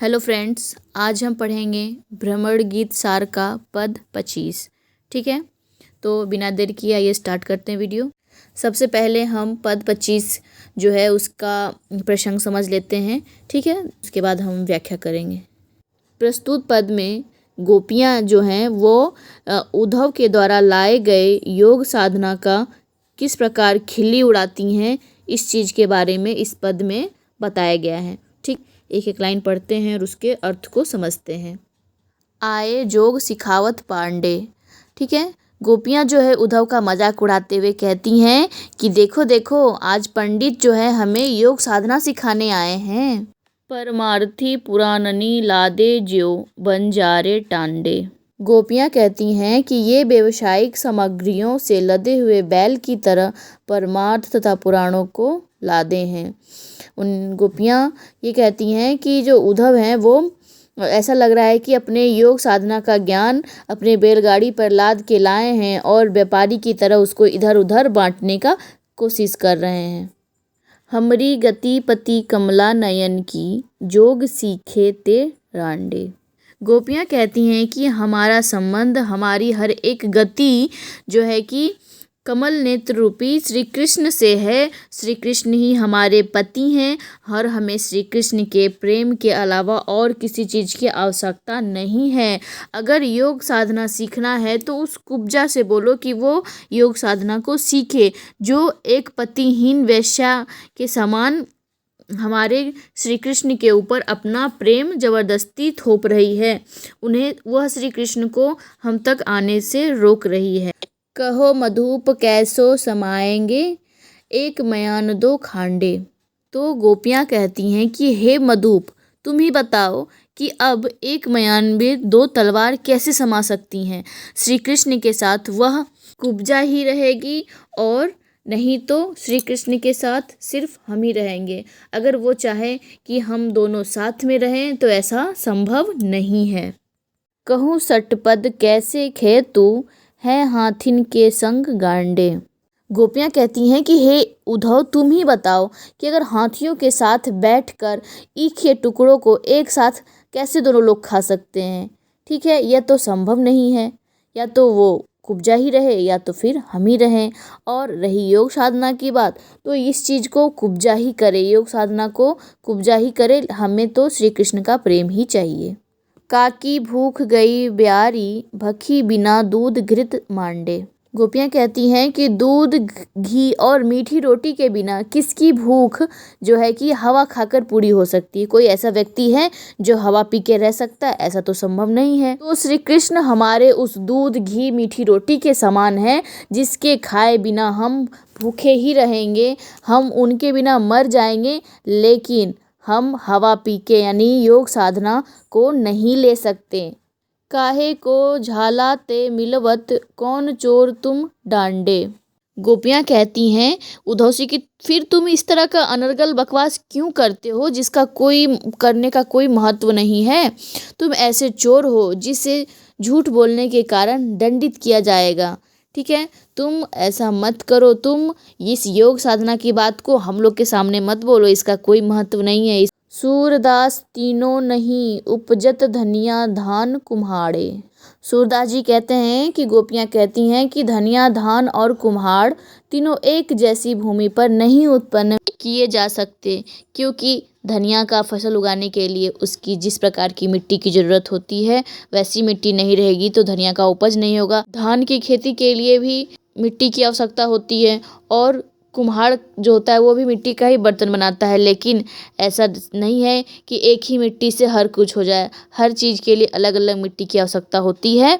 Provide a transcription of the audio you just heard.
Hello friends, आज हम पढ़ेंगे भ्रमर गीत सार का पद 25। ठीक है, तो बिना देर किए आइए स्टार्ट करते हैं वीडियो। सबसे पहले हम पद 25 जो है उसका प्रसंग समझ लेते हैं। ठीक है, उसके बाद हम व्याख्या करेंगे। प्रस्तुत पद में गोपियाँ जो हैं वो उद्धव के द्वारा लाए गए योग साधना का किस प्रकार खिल्ली उड़ाती हैं, इस चीज़ के बारे में इस पद में बताया गया है। ठीक, एक एक लाइन पढ़ते हैं और उसके अर्थ को समझते हैं। आए जोग सिखावत पांडे। ठीक है, गोपियाँ जो है उद्धव का मजाक उड़ाते हुए कहती हैं कि देखो देखो, आज पंडित जो है हमें योग साधना सिखाने आए हैं। परमार्थी पुराननी लादे ज्यो बंजारे टांडे। गोपियाँ कहती हैं कि ये व्यावसायिक सामग्रियों से लदे हुए बैल की तरह परमार्थ तथा पुराणों को लादे हैं। उन गोपियाँ ये कहती हैं कि जो उद्धव हैं वो ऐसा लग रहा है कि अपने योग साधना का ज्ञान अपने बैलगाड़ी पर लाद के लाए हैं और व्यापारी की तरह उसको इधर उधर बांटने का कोशिश कर रहे हैं। हमरी गति पति कमला नयन की जोग सीखे ते रांडे। गोपियाँ कहती हैं कि हमारा संबंध, हमारी हर एक गति जो है कि कमल नेत्र रूपी श्री कृष्ण से है। श्री कृष्ण ही हमारे पति हैं और हमें श्री कृष्ण के प्रेम के अलावा और किसी चीज़ की आवश्यकता नहीं है। अगर योग साधना सीखना है तो उस कुब्जा से बोलो कि वो योग साधना को सीखे, जो एक पतिहीन वेश्या के समान हमारे श्री कृष्ण के ऊपर अपना प्रेम जबरदस्ती थोप रही है। उन्हें वह श्री कृष्ण को हम तक आने से रोक रही है। कहो मधुप कैसो समाएंगे, एक मयान दो खांडे। तो गोपियाँ कहती हैं कि हे मधुप, तुम ही बताओ कि अब एक मयान में दो तलवार कैसे समा सकती हैं। श्री कृष्ण के साथ वह कुब्जा ही रहेगी और नहीं तो श्री कृष्ण के साथ सिर्फ हम ही रहेंगे। अगर वो चाहे कि हम दोनों साथ में रहें तो ऐसा संभव नहीं है। कहूँ सटपद कैसे खे तू, है हाथिन के संग गांडे। गोपियाँ कहती हैं कि हे उद्धव, तुम ही बताओ कि अगर हाथियों के साथ बैठकर ईख के टुकड़ों को एक साथ कैसे दोनों लोग खा सकते हैं। ठीक है, यह तो संभव नहीं है। या तो वो कुब्जा ही रहे या तो फिर हम ही रहें। और रही योग साधना की बात, तो इस चीज़ को कुब्जा ही करे, योग साधना को कुब्जा ही करे। हमें तो श्री कृष्ण का प्रेम ही चाहिए। काकी भूख गई ब्यारी, भखी बिना दूध घृत मांडे। गोपियाँ कहती हैं कि दूध, घी और मीठी रोटी के बिना किसकी भूख जो है कि हवा खाकर पूरी हो सकती है। कोई ऐसा व्यक्ति है जो हवा पी के रह सकता है? ऐसा तो संभव नहीं है। तो श्री कृष्ण हमारे उस दूध, घी, मीठी रोटी के समान है जिसके खाए बिना हम भूखे ही रहेंगे, हम उनके बिना मर जाएंगे, लेकिन हम हवा पी के यानी योग साधना को नहीं ले सकते। काहे को झालाते मिलवत, कौन चोर तुम डांडे। गोपियाँ कहती हैं उद्धव से कि फिर तुम इस तरह का अनर्गल बकवास क्यों करते हो जिसका कोई करने का कोई महत्व नहीं है। तुम ऐसे चोर हो जिसे झूठ बोलने के कारण दंडित किया जाएगा। ठीक है, तुम ऐसा मत करो। तुम इस योग साधना की बात को हम लोग के सामने मत बोलो, इसका कोई महत्व नहीं है। सूरदास तीनों नहीं, उपजत धनिया धान कुम्हाड़े। सूरदास जी कहते हैं कि गोपियाँ कहती हैं कि धनिया, धान और कुम्हाड़ तीनों एक जैसी भूमि पर नहीं उत्पन्न किए जा सकते, क्योंकि धनिया का फसल उगाने के लिए उसकी जिस प्रकार की मिट्टी की ज़रूरत होती है वैसी मिट्टी नहीं रहेगी तो धनिया का उपज नहीं होगा। धान की खेती के लिए भी मिट्टी की आवश्यकता होती है और कुम्हाड़ जो होता है वो भी मिट्टी का ही बर्तन बनाता है। लेकिन ऐसा नहीं है कि एक ही मिट्टी से हर कुछ हो जाए, हर चीज़ के लिए अलग अलग मिट्टी की आवश्यकता होती है।